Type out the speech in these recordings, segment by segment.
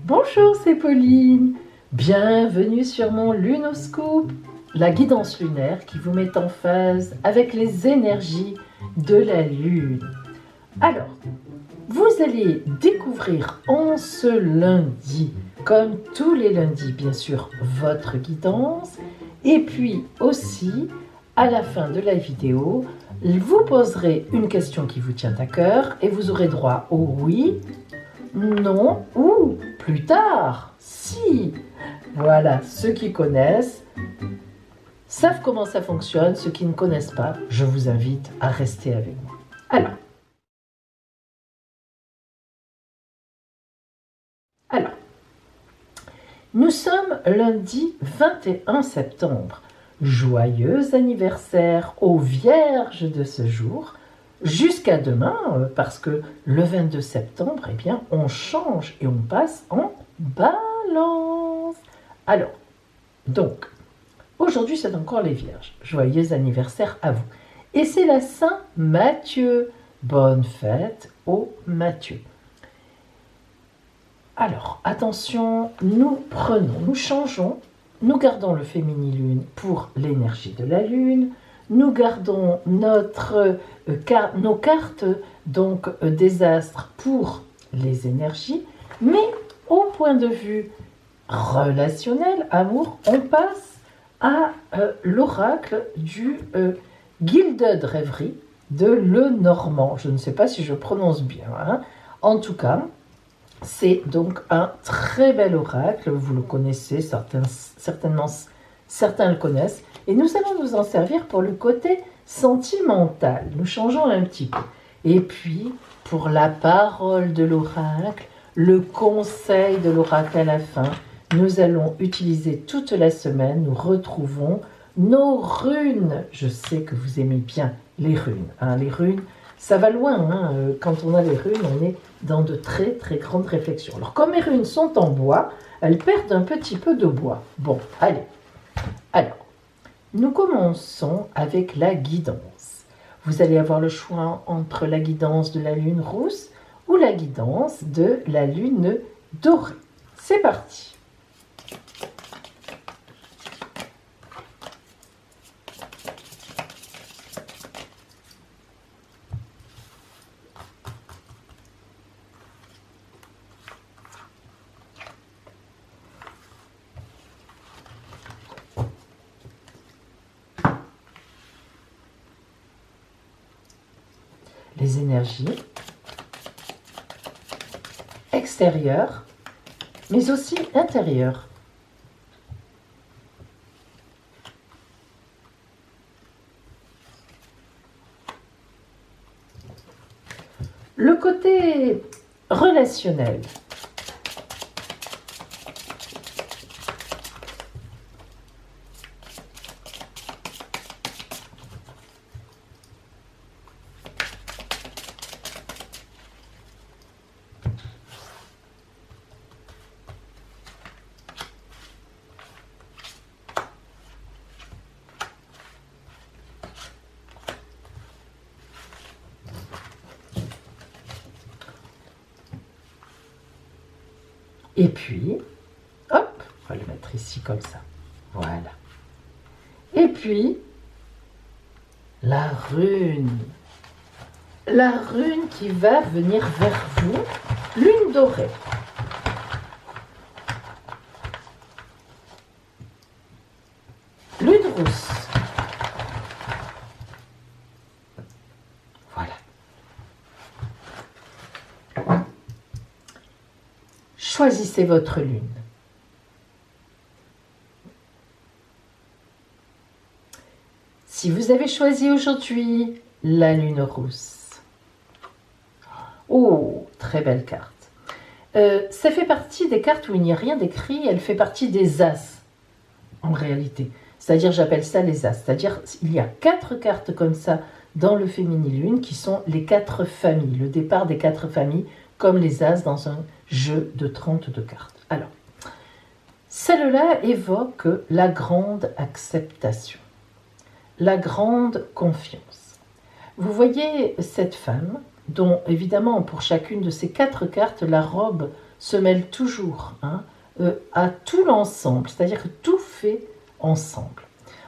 Bonjour, c'est Pauline. Bienvenue sur mon Lunoscope, la guidance lunaire qui vous met en phase avec les énergies de la Lune. Alors, vous allez découvrir en ce lundi, comme tous les lundis bien sûr, votre guidance. Et puis aussi, à la fin de la vidéo, vous poserez une question qui vous tient à cœur et vous aurez droit au oui, non ou plus tard, si. Voilà, ceux qui connaissent savent comment ça fonctionne. Ceux qui ne connaissent pas, je vous invite à rester avec moi. Alors, nous sommes lundi 21 septembre. Joyeux anniversaire aux vierges de ce jour. Jusqu'à demain, parce que le 22 septembre, eh bien, on change et on passe en balance. Alors, donc, aujourd'hui, c'est encore les vierges. Joyeux anniversaire à vous. Et c'est la Saint-Matthieu. Bonne fête aux Matthieu. Alors, attention, nous changeons, nous gardons le féminin-lune pour l'énergie de la lune, nous gardons nos cartes donc des astres pour les énergies, mais au point de vue relationnel, amour, on passe à l'oracle du Gilded Rêverie de Lenormand. Je ne sais pas si je prononce bien, hein. En tout cas, c'est donc un très bel oracle, vous le connaissez, certainement certains le connaissent, et nous allons nous en servir pour le côté sentimental. Nous changeons un petit peu. Et puis, pour la parole de l'oracle, le conseil de l'oracle à la fin, nous allons utiliser toute la semaine, nous retrouvons nos runes. Je sais que vous aimez bien les runes, hein, les runes. Ça va loin, hein. Quand on a les runes, on est dans de très très grandes réflexions. Alors comme mes runes sont en bois, elles perdent un petit peu de bois. Bon, allez. Alors, nous commençons avec la guidance. Vous allez avoir le choix entre la guidance de la lune rousse ou la guidance de la lune dorée. C'est parti. Les énergies extérieures, mais aussi intérieures. Le côté relationnel. Et puis, hop, on va le mettre ici comme ça. Voilà. Et puis, la rune. La rune qui va venir vers vous, lune dorée. Lune rousse. Voilà. Choisissez votre lune. Si vous avez choisi aujourd'hui la lune rousse, oh, très belle carte. Ça fait partie des cartes où il n'y a rien d'écrit, elle fait partie des as, en réalité. C'est-à-dire, j'appelle ça les as. C'est-à-dire, il y a 4 cartes comme ça dans le féminin-lune qui sont les 4 familles, le départ des 4 familles, comme les as dans un jeu de 32 cartes. Alors, celle-là évoque la grande acceptation, la grande confiance. Vous voyez cette femme dont, évidemment, pour chacune de ces 4 cartes, la robe se mêle toujours à tout l'ensemble, c'est-à-dire que tout fait ensemble.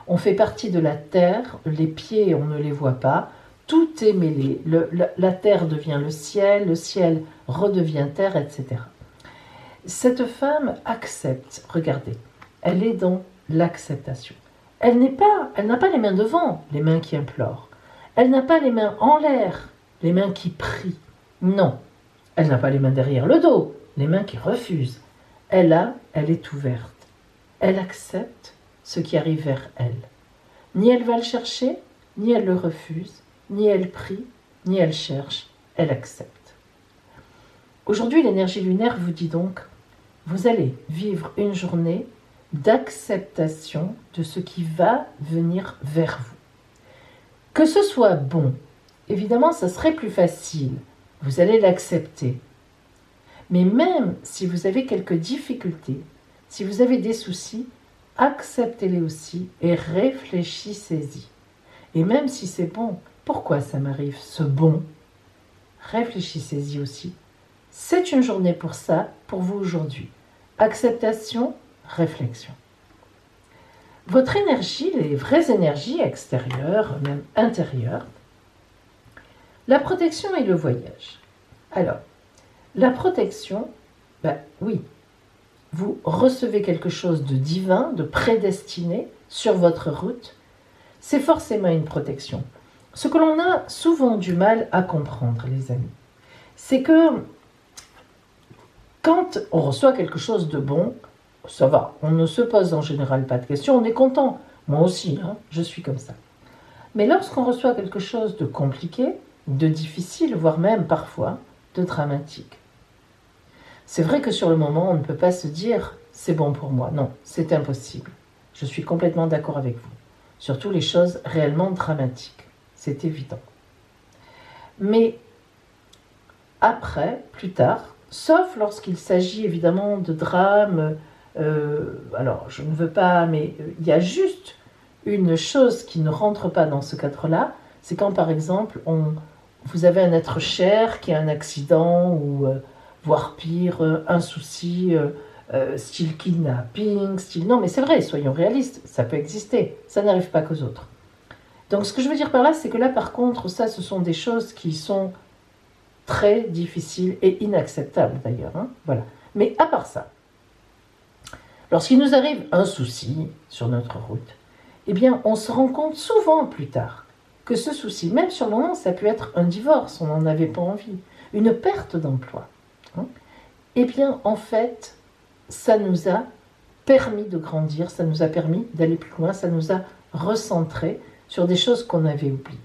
On fait partie de la terre, les pieds, on ne les voit pas, tout est mêlé. La terre devient le ciel redevient terre, etc. Cette femme accepte, regardez, elle est dans l'acceptation. Elle n'a pas les mains devant, les mains qui implorent. Elle n'a pas les mains en l'air, les mains qui prient. Non, elle n'a pas les mains derrière le dos, les mains qui refusent. Elle est ouverte. Elle accepte ce qui arrive vers elle. Ni elle va le chercher, ni elle le refuse, ni elle prie, ni elle cherche, elle accepte. Aujourd'hui, l'énergie lunaire vous dit donc, vous allez vivre une journée d'acceptation de ce qui va venir vers vous. Que ce soit bon, évidemment, ça serait plus facile. Vous allez l'accepter. Mais même si vous avez quelques difficultés, si vous avez des soucis, acceptez-les aussi et réfléchissez-y. Et même si c'est bon, pourquoi ça m'arrive, ce bon? Réfléchissez-y aussi. C'est une journée pour ça, pour vous aujourd'hui. Acceptation, réflexion. Votre énergie, les vraies énergies extérieures, même intérieures, la protection et le voyage. Alors, la protection, oui, vous recevez quelque chose de divin, de prédestiné sur votre route, c'est forcément une protection. Ce que l'on a souvent du mal à comprendre, les amis, c'est que quand on reçoit quelque chose de bon, ça va, on ne se pose en général pas de questions, on est content. Moi aussi, je suis comme ça. Mais lorsqu'on reçoit quelque chose de compliqué, de difficile, voire même parfois de dramatique, c'est vrai que sur le moment, on ne peut pas se dire « c'est bon pour moi ». Non, c'est impossible. Je suis complètement d'accord avec vous. Surtout les choses réellement dramatiques. C'est évident. Mais après, plus tard, sauf lorsqu'il s'agit évidemment de drames, alors je ne veux pas, mais il y a juste une chose qui ne rentre pas dans ce cadre-là, c'est quand par exemple, vous avez un être cher qui a un accident ou voire pire, un souci style kidnapping, style... Non mais c'est vrai, soyons réalistes, ça peut exister, ça n'arrive pas qu'aux autres. Donc ce que je veux dire par là, c'est que là par contre, ça ce sont des choses qui sont très difficiles et inacceptables d'ailleurs. Voilà. Mais à part ça, lorsqu'il nous arrive un souci sur notre route, eh bien on se rend compte souvent plus tard que ce souci, même sur le moment, ça peut être un divorce, on n'en avait pas envie, une perte d'emploi. Eh bien, en fait, ça nous a permis de grandir, ça nous a permis d'aller plus loin, ça nous a recentré sur des choses qu'on avait oubliées.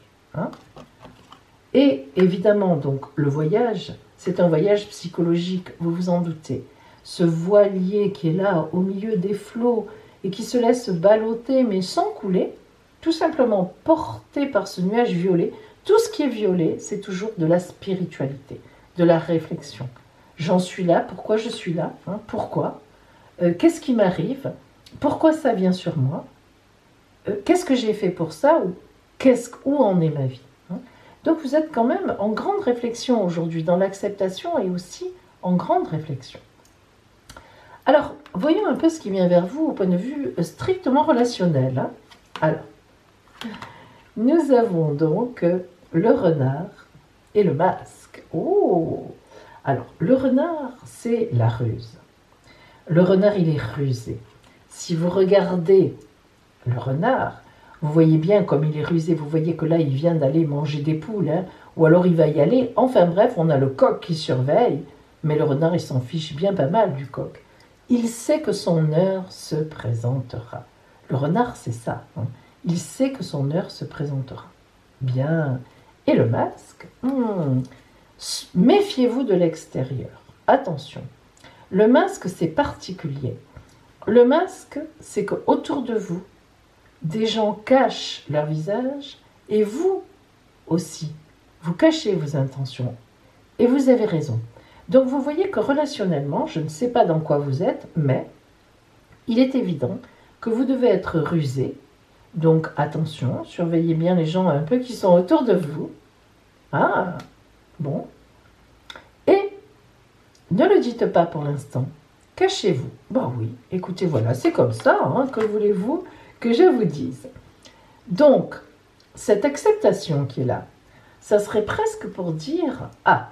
Et évidemment, donc, le voyage, c'est un voyage psychologique, vous vous en doutez. Ce voilier qui est là, au milieu des flots, et qui se laisse ballotter, mais sans couler, tout simplement porté par ce nuage violet. Tout ce qui est violet, c'est toujours de la spiritualité, de la réflexion. J'en suis là, pourquoi je suis là, pourquoi, qu'est-ce qui m'arrive, pourquoi ça vient sur moi, qu'est-ce que j'ai fait pour ça, ou où en est ma vie. Donc vous êtes quand même en grande réflexion aujourd'hui, dans l'acceptation et aussi en grande réflexion. Alors, voyons un peu ce qui vient vers vous au point de vue strictement relationnel. Alors, nous avons donc le renard et le masque. Oh! Alors, le renard, c'est la ruse. Le renard, il est rusé. Si vous regardez le renard, vous voyez bien comme il est rusé. Vous voyez que là, il vient d'aller manger des poules, ou alors il va y aller. Enfin bref, on a le coq qui surveille, mais le renard, il s'en fiche bien pas mal du coq. Il sait que son heure se présentera. Le renard, c'est ça. Il sait que son heure se présentera. Bien. Et le masque, méfiez-vous de l'extérieur. Attention. Le masque, c'est particulier. Le masque, c'est qu'autour de vous, des gens cachent leur visage et vous aussi, vous cachez vos intentions. Et vous avez raison. Donc vous voyez que relationnellement, je ne sais pas dans quoi vous êtes, mais il est évident que vous devez être rusé. Donc attention, surveillez bien les gens un peu qui sont autour de vous. Ah, bon. Et ne le dites pas pour l'instant. Cachez-vous. Bah oui, écoutez, voilà, c'est comme ça, hein, que voulez-vous que je vous dise. Donc, cette acceptation qui est là, ça serait presque pour dire, ah,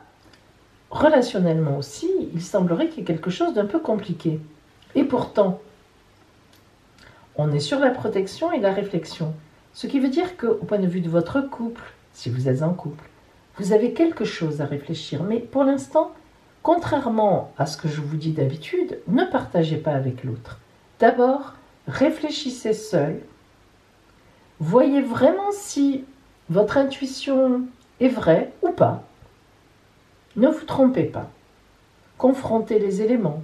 relationnellement aussi, il semblerait qu'il y ait quelque chose d'un peu compliqué. Et pourtant, on est sur la protection et la réflexion. Ce qui veut dire qu'au point de vue de votre couple, si vous êtes en couple, vous avez quelque chose à réfléchir. Mais pour l'instant, contrairement à ce que je vous dis d'habitude, ne partagez pas avec l'autre. D'abord, réfléchissez seul. Voyez vraiment si votre intuition est vraie ou pas. Ne vous trompez pas. Confrontez les éléments,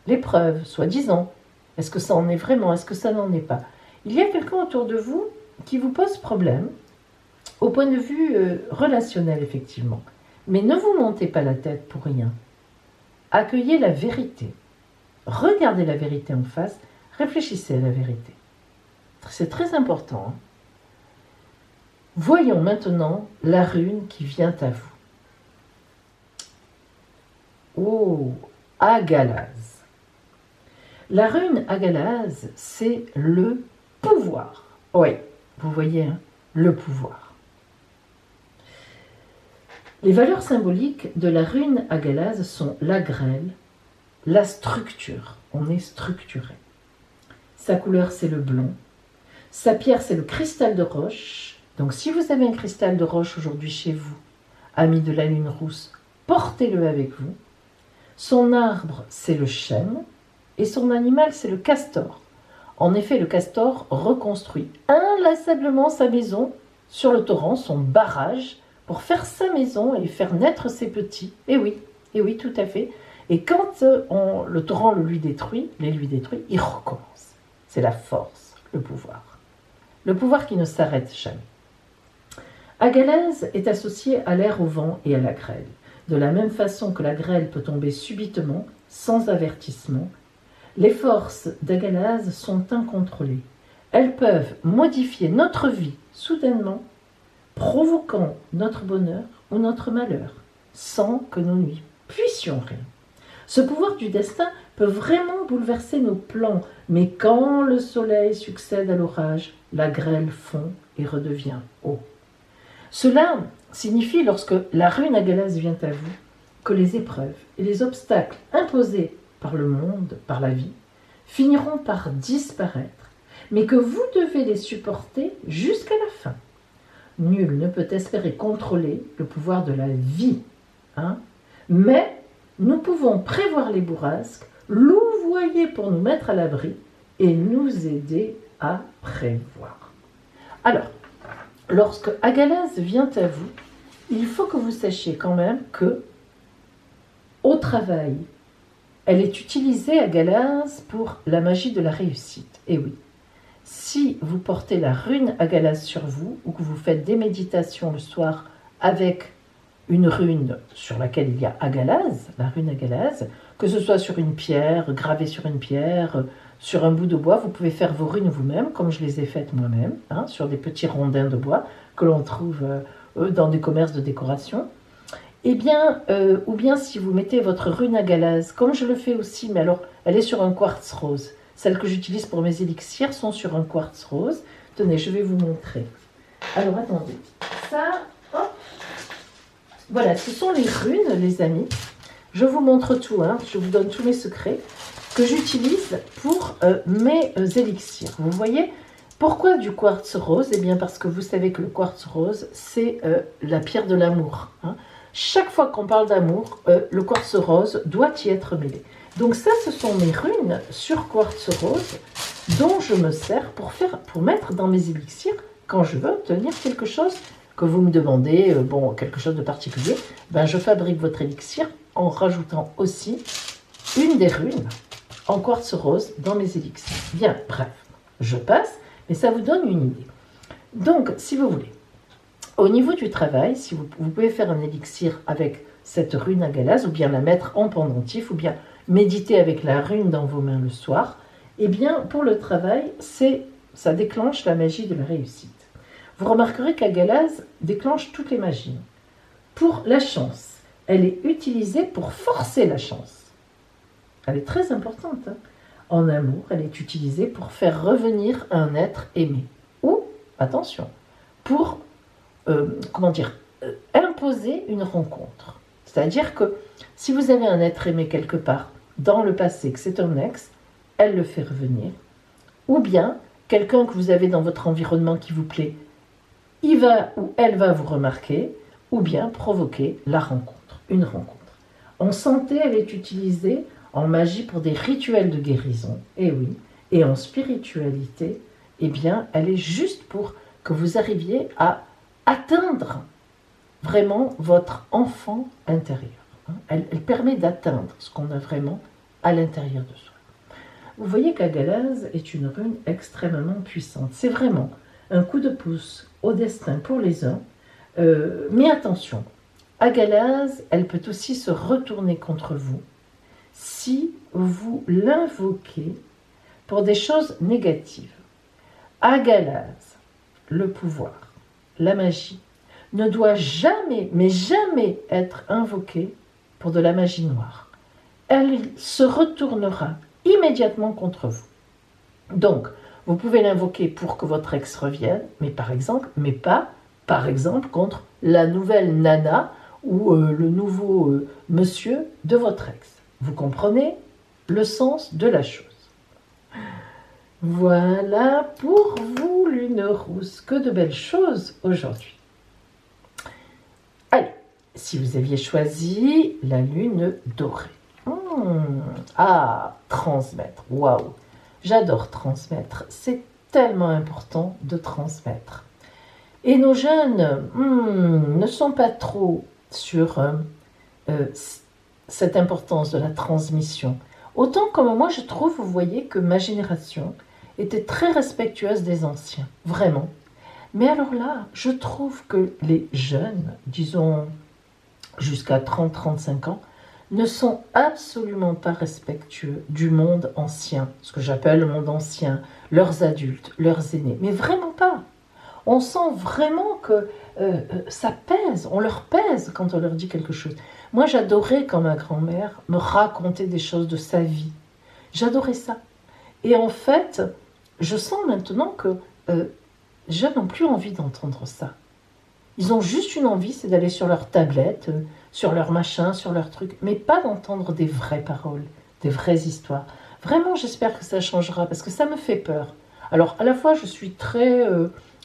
les preuves, soi-disant. Est-ce que ça en est vraiment? Est-ce que ça n'en est pas? Il y a quelqu'un autour de vous qui vous pose problème, au point de vue relationnel, effectivement. Mais ne vous montez pas la tête pour rien. Accueillez la vérité. Regardez la vérité en face. Réfléchissez à la vérité. C'est très important. Hein. Voyons maintenant la rune qui vient à vous. Oh, Agalaz. La rune Agalaz, c'est le pouvoir. Oui, vous voyez, hein, le pouvoir. Les valeurs symboliques de la rune Agalaz sont la grêle, la structure. On est structuré. Sa couleur, c'est le blond. Sa pierre, c'est le cristal de roche. Donc, si vous avez un cristal de roche aujourd'hui chez vous, ami de la lune rousse, portez-le avec vous. Son arbre, c'est le chêne. Et son animal, c'est le castor. En effet, le castor reconstruit inlassablement sa maison sur le torrent, son barrage, pour faire sa maison et faire naître ses petits. Et oui, tout à fait. Et quand le torrent les lui détruit, il recommence. C'est la force, le pouvoir. Le pouvoir qui ne s'arrête jamais. Agalaz est associé à l'air, au vent et à la grêle. De la même façon que la grêle peut tomber subitement, sans avertissement, les forces d'Agalaz sont incontrôlées. Elles peuvent modifier notre vie soudainement, provoquant notre bonheur ou notre malheur, sans que nous n'y puissions rien. Ce pouvoir du destin peut vraiment bouleverser nos plans, mais quand le soleil succède à l'orage, la grêle fond et redevient eau. Cela signifie, lorsque la rune Agalaz vient à vous, que les épreuves et les obstacles imposés par le monde, par la vie, finiront par disparaître, mais que vous devez les supporter jusqu'à la fin. Nul ne peut espérer contrôler le pouvoir de la vie, hein, mais nous pouvons prévoir les bourrasques, louvoyer pour nous mettre à l'abri et nous aider à prévoir. Alors, lorsque Agalaz vient à vous, il faut que vous sachiez quand même que, au travail, elle est utilisée, Agalaz, pour la magie de la réussite. Et oui, si vous portez la rune Agalaz sur vous, ou que vous faites des méditations le soir avec une rune sur laquelle il y a Agalaz, la rune Agalaz, que ce soit sur une pierre, gravée sur une pierre, sur un bout de bois, vous pouvez faire vos runes vous-même, comme je les ai faites moi-même, hein, sur des petits rondins de bois que l'on trouve dans des commerces de décoration. Eh bien, ou bien si vous mettez votre rune Agalaz, comme je le fais aussi, mais alors elle est sur un quartz rose. Celles que j'utilise pour mes élixirs sont sur un quartz rose. Tenez, je vais vous montrer. Alors, attendez. Ça, hop. Voilà, ce sont les runes, les amis. Je vous montre tout, hein, je vous donne tous mes secrets que j'utilise pour mes élixirs. Vous voyez, pourquoi du quartz rose? Eh bien, parce que vous savez que le quartz rose, c'est la pierre de l'amour. Hein. Chaque fois qu'on parle d'amour, le quartz rose doit y être mêlé. Donc ça, ce sont mes runes sur quartz rose dont je me sers pour mettre dans mes élixirs quand je veux obtenir quelque chose que vous me demandez, quelque chose de particulier. Ben, je fabrique votre élixir en rajoutant aussi une des runes en quartz rose dans mes élixirs. Bien, bref, je passe, mais ça vous donne une idée. Donc, si vous voulez, au niveau du travail, si vous pouvez faire un élixir avec cette rune Agalaz, ou bien la mettre en pendentif, ou bien méditer avec la rune dans vos mains le soir, eh bien, pour le travail, ça déclenche la magie de la réussite. Vous remarquerez qu'Agalaz déclenche toutes les magies. Pour la chance, elle est utilisée pour forcer la chance. Elle est très importante. Hein. En amour, elle est utilisée pour faire revenir un être aimé. Ou, attention, pour, imposer une rencontre. C'est-à-dire que si vous avez un être aimé quelque part dans le passé, que c'est un ex, elle le fait revenir. Ou bien, quelqu'un que vous avez dans votre environnement qui vous plaît, il va ou elle va vous remarquer, ou bien provoquer la rencontre, une rencontre. En santé, elle est utilisée en magie pour des rituels de guérison, et oui, et en spiritualité, eh bien, elle est juste pour que vous arriviez à atteindre vraiment votre enfant intérieur. Elle permet d'atteindre ce qu'on a vraiment à l'intérieur de soi. Vous voyez qu'Agalaz est une rune extrêmement puissante. C'est vraiment un coup de pouce au destin pour les uns. Mais attention, Agalaz, elle peut aussi se retourner contre vous si vous l'invoquez pour des choses négatives. Agalaz, le pouvoir, la magie, ne doit jamais, mais jamais être invoqué pour de la magie noire. Elle se retournera immédiatement contre vous. Donc, vous pouvez l'invoquer pour que votre ex revienne, mais pas, par exemple, contre la nouvelle nana ou le nouveau monsieur de votre ex. Vous comprenez le sens de la chose. Voilà pour vous, Lune Rousse. Que de belles choses aujourd'hui. Allez, si vous aviez choisi la Lune Dorée. Transmettre. Waouh, j'adore transmettre. C'est tellement important de transmettre. Et nos jeunes ne sont pas trop sur cette importance de la transmission. Autant comme moi, je trouve, vous voyez, que ma génération était très respectueuse des anciens, vraiment. Mais alors là, je trouve que les jeunes, disons jusqu'à 30-35 ans, ne sont absolument pas respectueux du monde ancien, ce que j'appelle le monde ancien, leurs adultes, leurs aînés, mais vraiment pas. On sent vraiment que ça pèse, on leur pèse quand on leur dit quelque chose. Moi, j'adorais quand ma grand-mère me racontait des choses de sa vie. J'adorais ça. Et en fait, je sens maintenant que les jeunes n'ont plus envie d'entendre ça. Ils ont juste une envie, c'est d'aller sur leur tablette, sur leur machin, sur leur truc, mais pas d'entendre des vraies paroles, des vraies histoires. Vraiment, j'espère que ça changera, parce que ça me fait peur. Alors, à la fois, je suis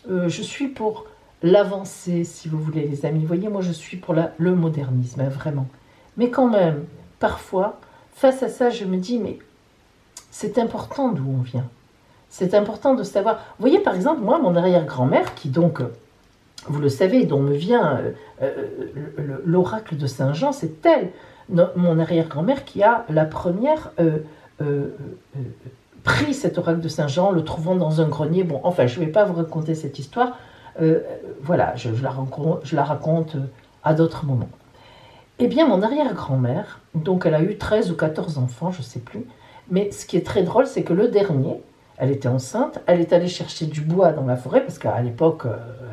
je suis pour l'avancée, si vous voulez, les amis. Vous voyez, moi, je suis pour le modernisme, hein, vraiment. Mais quand même, parfois, face à ça, je me dis, mais c'est important d'où on vient. C'est important de savoir. Vous voyez, par exemple, moi, mon arrière-grand-mère, qui donc, vous le savez, dont me vient l'oracle de Saint-Jean, c'est elle, mon arrière-grand-mère, qui a la première pris cet oracle de Saint-Jean, le trouvant dans un grenier. Bon, enfin, je ne vais pas vous raconter cette histoire. Voilà, je la raconte à d'autres moments. Eh bien, mon arrière-grand-mère, donc elle a eu 13 ou 14 enfants, je ne sais plus, mais ce qui est très drôle, c'est que le dernier, elle était enceinte, elle est allée chercher du bois dans la forêt, parce qu'à l'époque,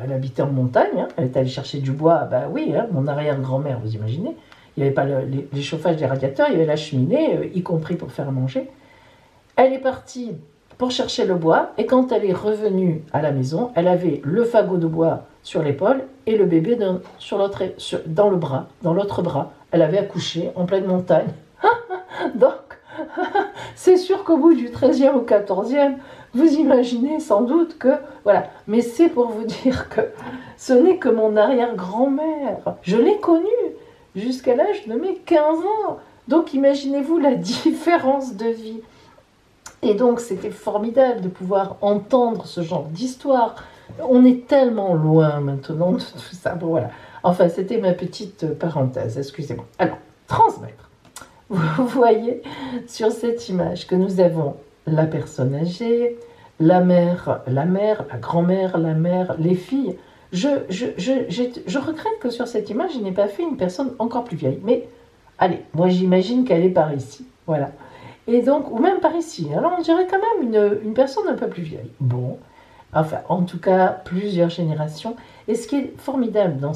elle habitait en montagne, hein, elle est allée chercher du bois, ben oui, hein, mon arrière-grand-mère, vous imaginez, il n'y avait pas les chauffages des radiateurs, il y avait la cheminée, y compris pour faire manger. Elle est partie pour chercher le bois, et quand elle est revenue à la maison, elle avait le fagot de bois sur l'épaule, et le bébé dans le bras, dans l'autre bras. Elle avait accouché en pleine montagne. Donc, c'est sûr qu'au bout du 13e ou 14e, vous imaginez sans doute que... Voilà. Mais c'est pour vous dire que ce n'est que mon arrière-grand-mère. Je l'ai connue jusqu'à l'âge de mes 15 ans. Donc imaginez-vous la différence de vie. Et donc c'était formidable de pouvoir entendre ce genre d'histoire. On est tellement loin maintenant de tout ça. Bon voilà. Enfin, c'était ma petite parenthèse, excusez-moi. Alors, transmettre. Vous voyez sur cette image que nous avons la personne âgée, la mère, la grand-mère, la mère, les filles. Je regrette que sur cette image, je n'ai pas fait une personne encore plus vieille. Mais allez, moi j'imagine qu'elle est par ici. Voilà. Et donc, ou même par ici. Alors on dirait quand même une personne un peu plus vieille. Bon, enfin, en tout cas, plusieurs générations. Et ce qui est formidable dans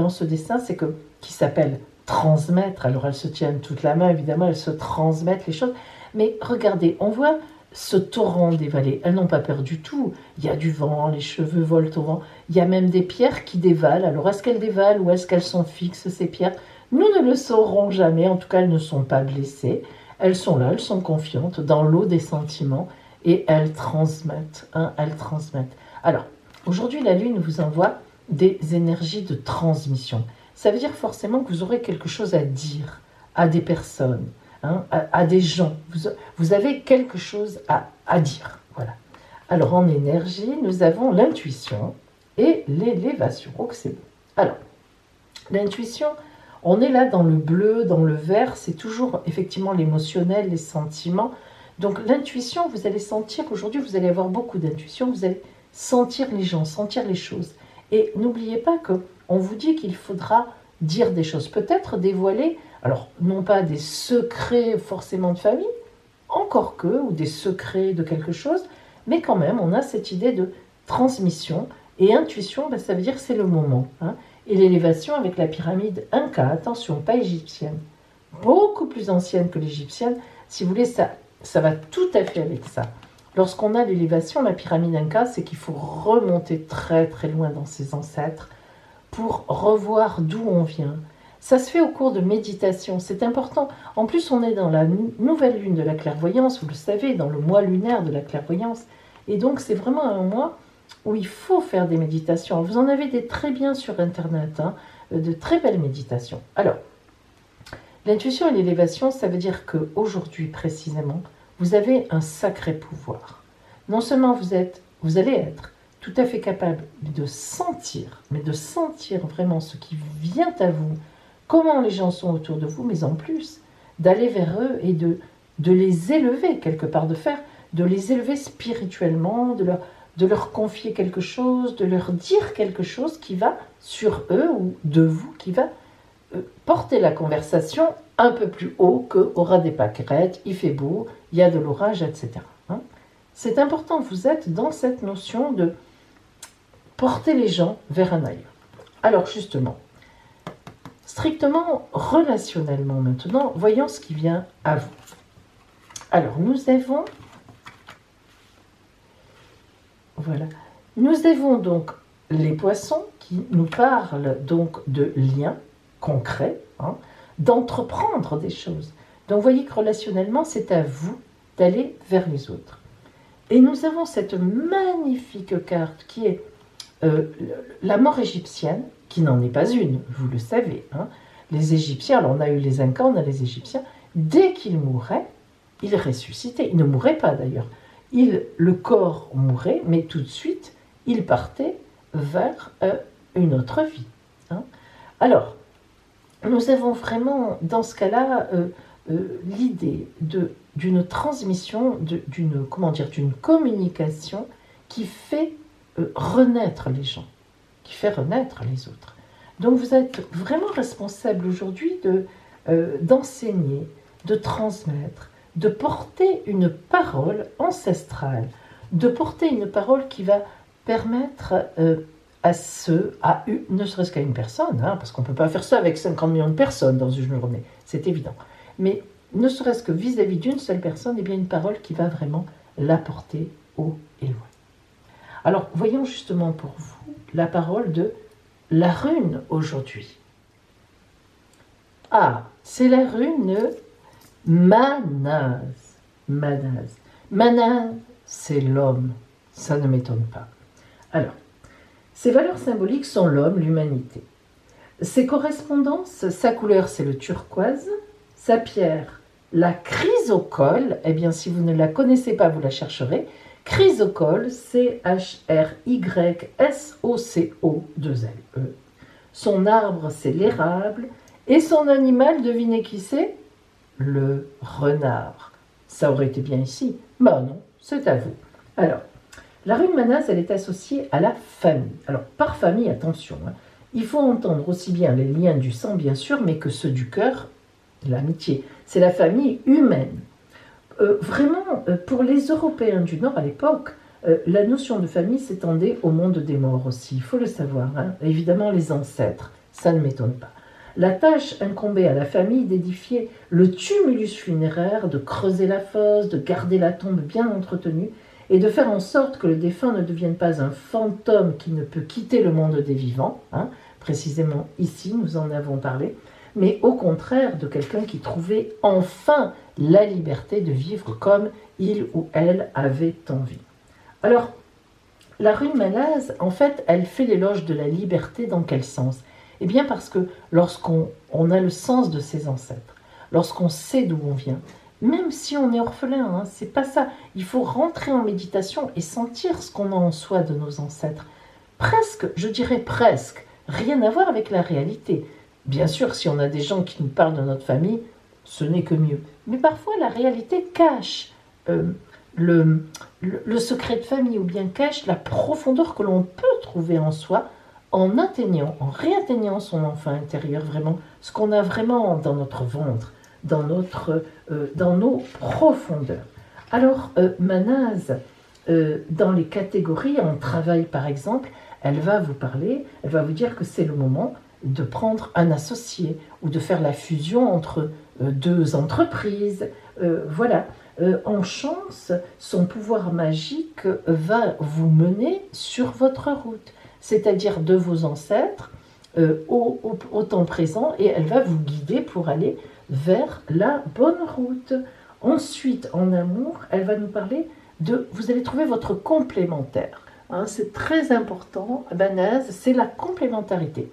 ce dessin, c'est que qui s'appelle transmettre. Alors elles se tiennent toute la main, évidemment, elles se transmettent les choses. Mais regardez, on voit ce torrent des vallées. Elles n'ont pas peur du tout. Il y a du vent, les cheveux volent au vent. Il y a même des pierres qui dévalent. Alors est-ce qu'elles dévalent ou est-ce qu'elles sont fixes, ces pierres? Nous ne le saurons jamais. En tout cas, elles ne sont pas blessées. Elles sont là, elles sont confiantes dans l'eau des sentiments et elles transmettent. Elles transmettent. Alors, aujourd'hui, la Lune vous envoie des énergies de transmission. Ça veut dire forcément que vous aurez quelque chose à dire à des personnes, à des gens. Vous avez quelque chose à dire. Voilà. Alors, en énergie, nous avons l'intuition et l'élévation. Oh, que c'est beau. Alors, l'intuition, on est là dans le bleu, dans le vert, c'est toujours effectivement l'émotionnel, les sentiments. Donc, l'intuition, vous allez sentir, aujourd'hui, vous allez avoir beaucoup d'intuition, vous allez sentir les gens, sentir les choses. Et n'oubliez pas qu'on vous dit qu'il faudra dire des choses, peut-être dévoiler, alors non pas des secrets forcément de famille, encore que, ou des secrets de quelque chose, mais quand même, on a cette idée de transmission. Et intuition, ça veut dire que c'est le moment. Et l'élévation avec la pyramide Inca, attention, pas égyptienne, beaucoup plus ancienne que l'égyptienne, si vous voulez, ça va tout à fait avec ça. Lorsqu'on a l'élévation, la pyramide Inca, c'est qu'il faut remonter très très loin dans ses ancêtres pour revoir d'où on vient. Ça se fait au cours de méditation, c'est important. En plus, on est dans la nouvelle lune de la clairvoyance, vous le savez, dans le mois lunaire de la clairvoyance. Et donc, c'est vraiment un mois où il faut faire des méditations. Vous en avez des très bien sur Internet, de très belles méditations. Alors, l'intuition et l'élévation, ça veut dire qu'aujourd'hui, précisément, vous avez un sacré pouvoir. Non seulement vous allez être tout à fait capable de sentir, mais de sentir vraiment ce qui vient à vous, comment les gens sont autour de vous, mais en plus, d'aller vers eux et de les élever quelque part, de les élever spirituellement, de leur confier quelque chose, de leur dire quelque chose qui va sur eux ou de vous, qui va porter la conversation un peu plus haut qu'au ras des pâquerettes, il fait beau, il y a de l'orage, etc. C'est important, vous êtes dans cette notion de porter les gens vers un ailleurs. Alors justement, strictement relationnellement maintenant, voyons ce qui vient à vous. Alors nous avons donc les poissons qui nous parlent donc de liens concrets, d'entreprendre des choses. Donc vous voyez que relationnellement, c'est à vous d'aller vers les autres. Et nous avons cette magnifique carte qui est la mort égyptienne, qui n'en est pas une, vous le savez. Les Égyptiens, alors on a eu les Incas, on a les Égyptiens, dès qu'ils mouraient, ils ressuscitaient. Ils ne mouraient pas d'ailleurs. Le corps mourait, mais tout de suite, ils partaient vers une autre vie. Alors, nous avons vraiment, dans ce cas-là, l'idée d'une transmission, d'une communication qui fait renaître les gens, qui fait renaître les autres. Donc vous êtes vraiment responsable aujourd'hui d'enseigner, de transmettre, de porter une parole ancestrale, de porter une parole qui va permettre ne serait-ce qu'à une personne, parce qu'on ne peut pas faire ça avec 50 millions de personnes dans une journée, c'est évident, mais ne serait-ce que vis-à-vis d'une seule personne, eh bien une parole qui va vraiment la porter haut et loin. Alors, voyons justement pour vous la parole de la rune aujourd'hui. Ah, c'est la rune Manaz. Manaz, c'est l'homme. Ça ne m'étonne pas. Alors, ses valeurs symboliques sont l'homme, l'humanité. Ses correspondances, sa couleur, c'est le turquoise. Sa pierre, la chrysocole. Eh bien, si vous ne la connaissez pas, vous la chercherez. Chrysocole, C-H-R-Y-S-O-C-O-2-L-E. Son arbre, c'est l'érable. Et son animal, devinez qui c'est? Le renard. Ça aurait été bien ici. Ben non, c'est à vous. Alors, la rune Manaz, elle est associée à la famille. Alors, par famille, attention, il faut entendre aussi bien les liens du sang, bien sûr, mais que ceux du cœur, l'amitié. C'est la famille humaine. Vraiment, pour les Européens du Nord à l'époque, la notion de famille s'étendait au monde des morts aussi, il faut le savoir. Évidemment, les ancêtres, ça ne m'étonne pas. La tâche incombait à la famille d'édifier le tumulus funéraire, de creuser la fosse, de garder la tombe bien entretenue, et de faire en sorte que le défunt ne devienne pas un fantôme qui ne peut quitter le monde des vivants, hein, précisément ici nous en avons parlé, mais au contraire de quelqu'un qui trouvait enfin la liberté de vivre comme il ou elle avait envie. Alors, la rune Manaz, en fait, elle fait l'éloge de la liberté dans quel sens? Eh bien parce que lorsqu'on a le sens de ses ancêtres, lorsqu'on sait d'où on vient, même si on est orphelin, hein, c'est pas ça. Il faut rentrer en méditation et sentir ce qu'on a en soi de nos ancêtres. Presque, je dirais presque, rien à voir avec la réalité. Bien sûr, si on a des gens qui nous parlent de notre famille, ce n'est que mieux. Mais parfois, la réalité cache le secret de famille ou bien cache la profondeur que l'on peut trouver en soi en réatteignant son enfant intérieur, vraiment, ce qu'on a vraiment dans notre ventre, dans nos profondeurs. Alors, Manaz, dans les catégories, en travail par exemple, elle va vous dire que c'est le moment de prendre un associé ou de faire la fusion entre deux entreprises. Voilà. En chance, son pouvoir magique va vous mener sur votre route, c'est-à-dire de vos ancêtres au temps présent, et elle va vous guider pour aller vers la bonne route. Ensuite, en amour, elle va nous parler vous allez trouver votre complémentaire. Hein, c'est très important, Manaz, c'est la complémentarité.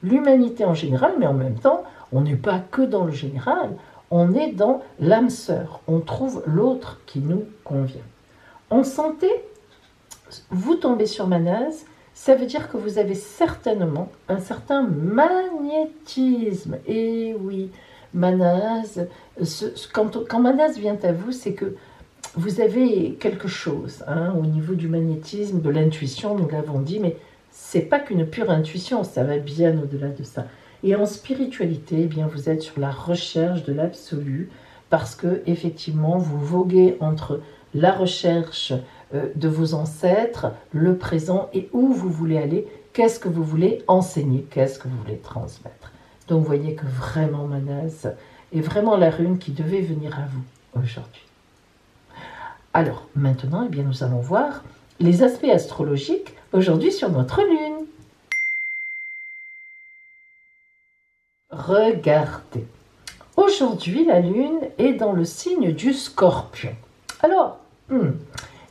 L'humanité en général, mais en même temps, on n'est pas que dans le général, on est dans l'âme sœur, on trouve l'autre qui nous convient. En santé, vous tombez sur Manaz, ça veut dire que vous avez certainement un certain magnétisme. Et oui, Manaz, quand Manaz vient à vous, c'est que vous avez quelque chose hein, au niveau du magnétisme, de l'intuition, nous l'avons dit, mais c'est pas qu'une pure intuition, ça va bien au-delà de ça. Et en spiritualité, eh bien, vous êtes sur la recherche de l'absolu, parce que effectivement, vous voguez entre la recherche de vos ancêtres, le présent et où vous voulez aller, qu'est-ce que vous voulez enseigner, qu'est-ce que vous voulez transmettre. Donc vous voyez que vraiment Manaz est vraiment la rune qui devait venir à vous aujourd'hui. Alors maintenant, eh bien, nous allons voir les aspects astrologiques aujourd'hui sur notre lune. Regardez. Aujourd'hui, la lune est dans le signe du Scorpion. Alors,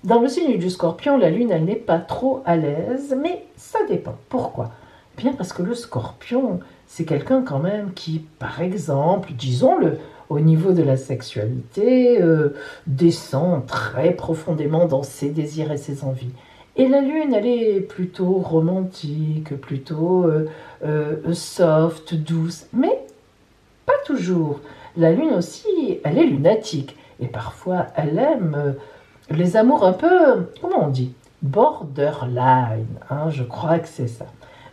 dans le signe du Scorpion, la lune, elle n'est pas trop à l'aise, mais ça dépend. Pourquoi? Bien parce que le Scorpion, c'est quelqu'un quand même qui, par exemple, disons-le, au niveau de la sexualité, descend très profondément dans ses désirs et ses envies. Et la lune, elle est plutôt romantique, plutôt soft, douce, mais pas toujours. La lune aussi, elle est lunatique. Et parfois, elle aime les amours un peu, comment on dit, borderline. Hein, je crois que c'est ça.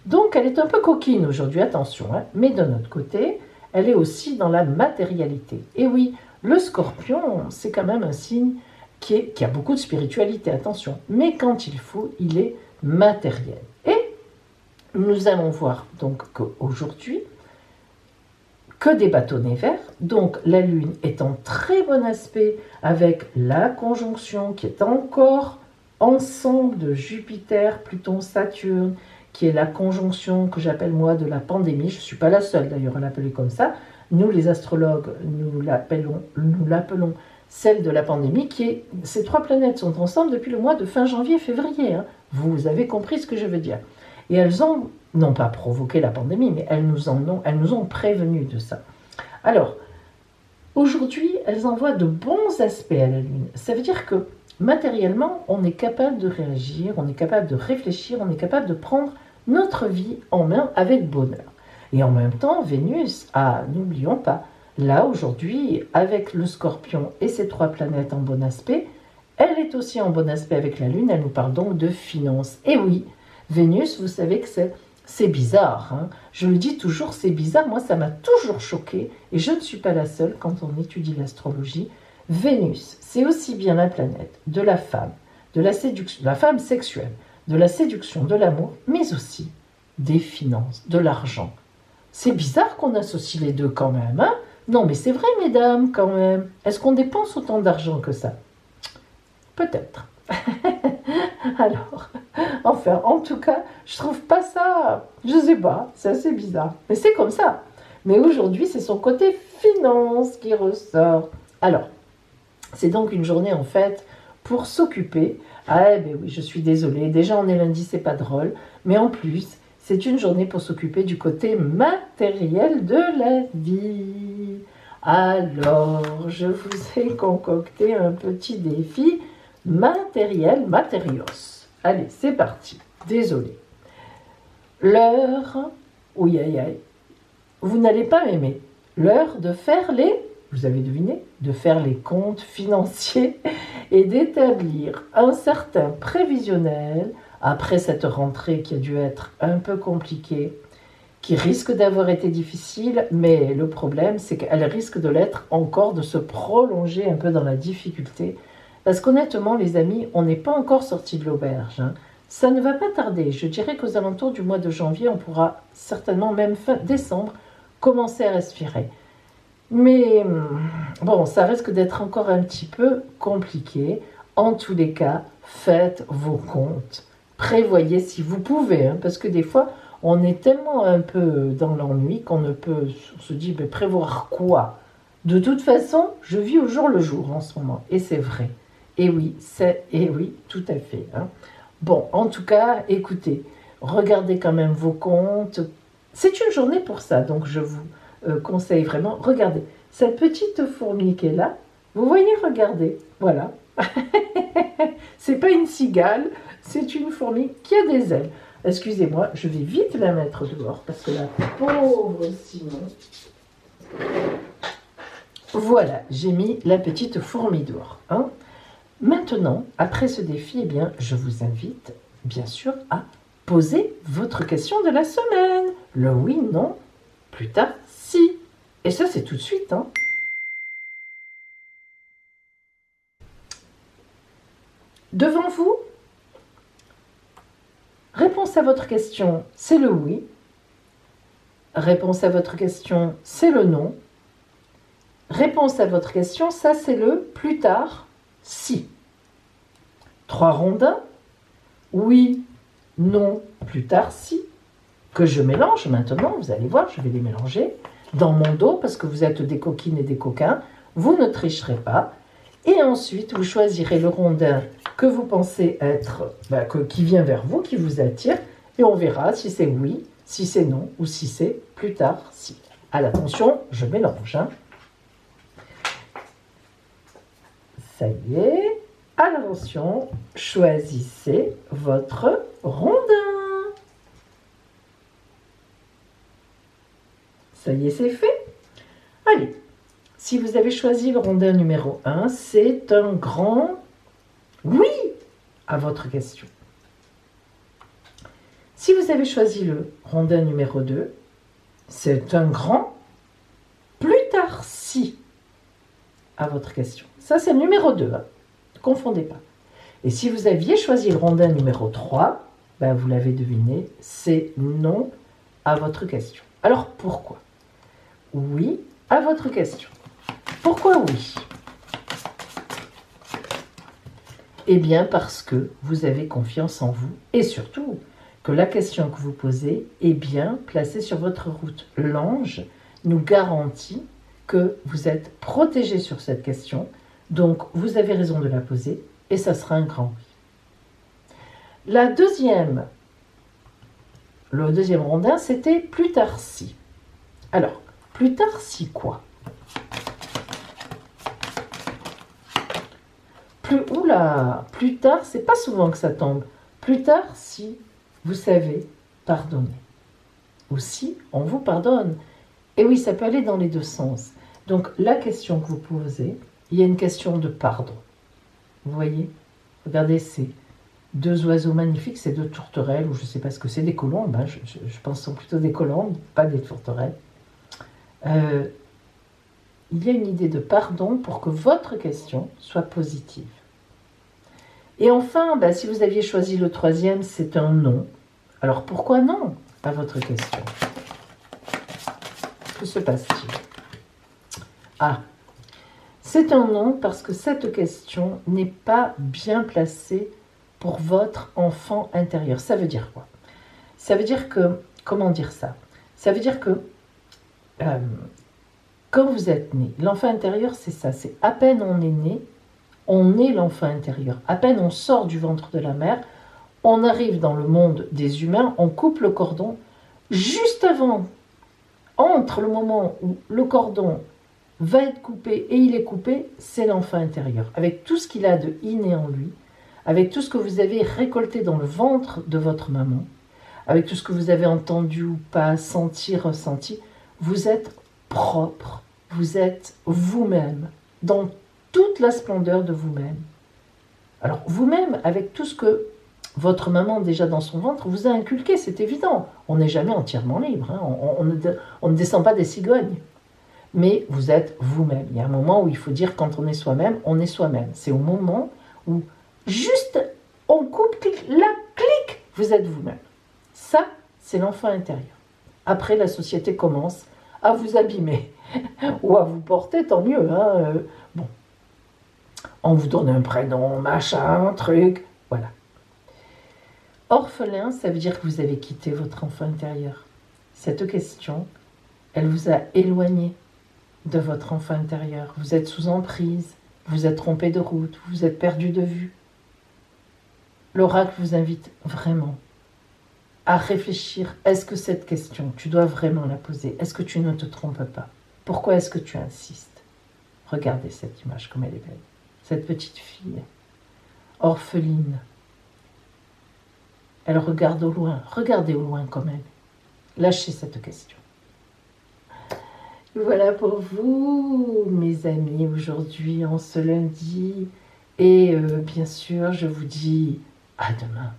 Donc, elle est un peu coquine aujourd'hui, attention. Hein, mais de notre côté, elle est aussi dans la matérialité. Et oui, le Scorpion, c'est quand même un signe qui a beaucoup de spiritualité, attention. Mais quand il faut, il est matériel. Et nous allons voir donc qu'aujourd'hui, que des bâtonnets verts. Donc la Lune est en très bon aspect avec la conjonction qui est encore ensemble de Jupiter, Pluton, Saturne, qui est la conjonction que j'appelle moi de la pandémie. Je ne suis pas la seule d'ailleurs à l'appeler comme ça. Nous les astrologues, nous l'appelons celle de la pandémie, ces trois planètes sont ensemble depuis le mois de fin janvier-février. Hein. Vous avez compris ce que je veux dire. Et elles ont, non pas provoqué la pandémie, mais elles nous ont prévenus de ça. Alors, aujourd'hui, elles envoient de bons aspects à la Lune. Ça veut dire que, matériellement, on est capable de réagir, on est capable de réfléchir, on est capable de prendre notre vie en main avec bonheur. Et en même temps, Vénus, n'oublions pas, là, aujourd'hui, avec le Scorpion et ses trois planètes en bon aspect, elle est aussi en bon aspect avec la Lune, elle nous parle donc de finances. Et oui, Vénus, vous savez que c'est bizarre. Hein. Je le dis toujours, c'est bizarre. Moi, ça m'a toujours choquée, et je ne suis pas la seule quand on étudie l'astrologie. Vénus, c'est aussi bien la planète de la femme, de la séduction, de la femme sexuelle, de la séduction, de l'amour, mais aussi des finances, de l'argent. C'est bizarre qu'on associe les deux quand même, hein? Non, mais c'est vrai, mesdames, quand même. Est-ce qu'on dépense autant d'argent que ça? Peut-être. Alors, enfin, en tout cas, je trouve pas ça, je sais pas, c'est assez bizarre. Mais c'est comme ça. Mais aujourd'hui, c'est son côté finance qui ressort. Alors, c'est donc une journée en fait pour s'occuper. Ah, ben oui, je suis désolée. Déjà, on est lundi, c'est pas drôle. Mais en plus, c'est une journée pour s'occuper du côté matériel de la vie. Alors, je vous ai concocté un petit défi matériel, matérios. Allez, c'est parti. Désolée. L'heure, oui, aïe, aïe, vous n'allez pas m'aimer. L'heure de faire vous avez deviné, de faire les comptes financiers et d'établir un certain prévisionnel après cette rentrée qui a dû être un peu compliquée, qui risque d'avoir été difficile, mais le problème, c'est qu'elle risque de l'être encore, de se prolonger un peu dans la difficulté. Parce qu'honnêtement, les amis, on n'est pas encore sorti de l'auberge, hein. Ça ne va pas tarder. Je dirais qu'aux alentours du mois de janvier, on pourra certainement, même fin décembre, commencer à respirer. Mais bon, ça risque d'être encore un petit peu compliqué. En tous les cas, faites vos comptes. Prévoyez si vous pouvez, hein, parce que des fois, on est tellement un peu dans l'ennui qu'on on se dit, mais prévoir quoi? De toute façon, je vis au jour le jour en ce moment, et c'est vrai. Et oui, tout à fait, hein. Bon, en tout cas, écoutez, regardez quand même vos comptes. C'est une journée pour ça, donc je vous conseille vraiment. Regardez, cette petite fourmi qui est là, vous voyez, regardez, voilà. C'est pas une cigale, c'est une fourmi qui a des ailes. Excusez-moi, je vais vite la mettre dehors, parce que la pauvre Simon... Voilà, j'ai mis la petite fourmi dehors, hein. Maintenant, après ce défi, eh bien, je vous invite, bien sûr, à poser votre question de la semaine. Le oui, non, plus tard, si. Et ça, c'est tout de suite, hein. Devant vous, réponse à votre question, c'est le oui. Réponse à votre question, c'est le non. Réponse à votre question, ça, c'est le plus tard, si. 3 rondins, oui, non, plus tard, si, que je mélange maintenant, vous allez voir, je vais les mélanger dans mon dos, parce que vous êtes des coquines et des coquins, vous ne tricherez pas, et ensuite vous choisirez le rondin que vous pensez être, qui vient vers vous, qui vous attire, et on verra si c'est oui, si c'est non, ou si c'est plus tard, si. À l'attention, je mélange, hein. Ça y est. Attention, choisissez votre rondin. Ça y est, c'est fait. Allez, si vous avez choisi le rondin numéro 1, c'est un grand oui à votre question. Si vous avez choisi le rondin numéro 2, c'est un grand plus tard si à votre question. Ça, c'est le numéro 2, hein. Ne confondez pas. Et si vous aviez choisi le rondin numéro 3, vous l'avez deviné, c'est non à votre question. Alors, pourquoi? Oui à votre question. Pourquoi oui? Eh bien, parce que vous avez confiance en vous et surtout que la question que vous posez est bien placée sur votre route. L'ange nous garantit que vous êtes protégé sur cette question, donc vous avez raison de la poser et ça sera un grand oui. Le deuxième rondin, c'était plus tard si. Alors, plus tard si quoi? Plus tard, c'est pas souvent que ça tombe. Plus tard si vous savez pardonner. Ou si on vous pardonne. Et oui, ça peut aller dans les deux sens. Donc, la question que vous posez, il y a une question de pardon. Vous voyez? Regardez, c'est 2 oiseaux magnifiques, c'est 2 tourterelles, ou je ne sais pas ce que c'est, des colombes, hein, je pense que ce sont plutôt des colombes, pas des tourterelles. Il y a une idée de pardon pour que votre question soit positive. Et enfin, si vous aviez choisi le 3e, c'est un non. Alors pourquoi non à votre question? Que se passe-t-il? Ah, c'est un non parce que cette question n'est pas bien placée pour votre enfant intérieur. Ça veut dire quoi? Ça veut dire que, comment dire ça? Ça veut dire que quand vous êtes né, l'enfant intérieur, c'est ça, c'est à peine on est né, on est l'enfant intérieur. À peine on sort du ventre de la mère, on arrive dans le monde des humains, on coupe le cordon. Juste avant, entre le moment où le cordon va être coupé et il est coupé, c'est l'enfant intérieur. Avec tout ce qu'il a de inné en lui, avec tout ce que vous avez récolté dans le ventre de votre maman, avec tout ce que vous avez entendu ou pas, senti, ressenti, vous êtes propre, vous êtes vous-même, dans toute la splendeur de vous-même. Alors vous-même, avec tout ce que votre maman déjà dans son ventre vous a inculqué, c'est évident. On n'est jamais entièrement libre, hein. On ne descend pas des cigognes. Mais vous êtes vous-même. Il y a un moment où il faut dire quand on est soi-même, on est soi-même. C'est au moment où juste on coupe, clic, vous êtes vous-même. Ça, c'est l'enfant intérieur. Après, la société commence à vous abîmer ou à vous porter, tant mieux. Hein. Bon, on vous donne un prénom, machin, un truc, voilà. Orphelin, ça veut dire que vous avez quitté votre enfant intérieur. Cette question, elle vous a éloigné de votre enfant intérieur. Vous êtes sous emprise, vous êtes trompé de route, vous êtes perdu de vue. L'oracle vous invite vraiment à réfléchir. Est-ce que cette question, tu dois vraiment la poser? Est-ce que tu ne te trompes pas? Pourquoi est-ce que tu insistes? Regardez cette image comme elle est belle. Cette petite fille, orpheline, elle regarde au loin. Regardez au loin comme elle. Lâchez cette question. Voilà pour vous, mes amis, aujourd'hui, en ce lundi. Et bien sûr, je vous dis à demain.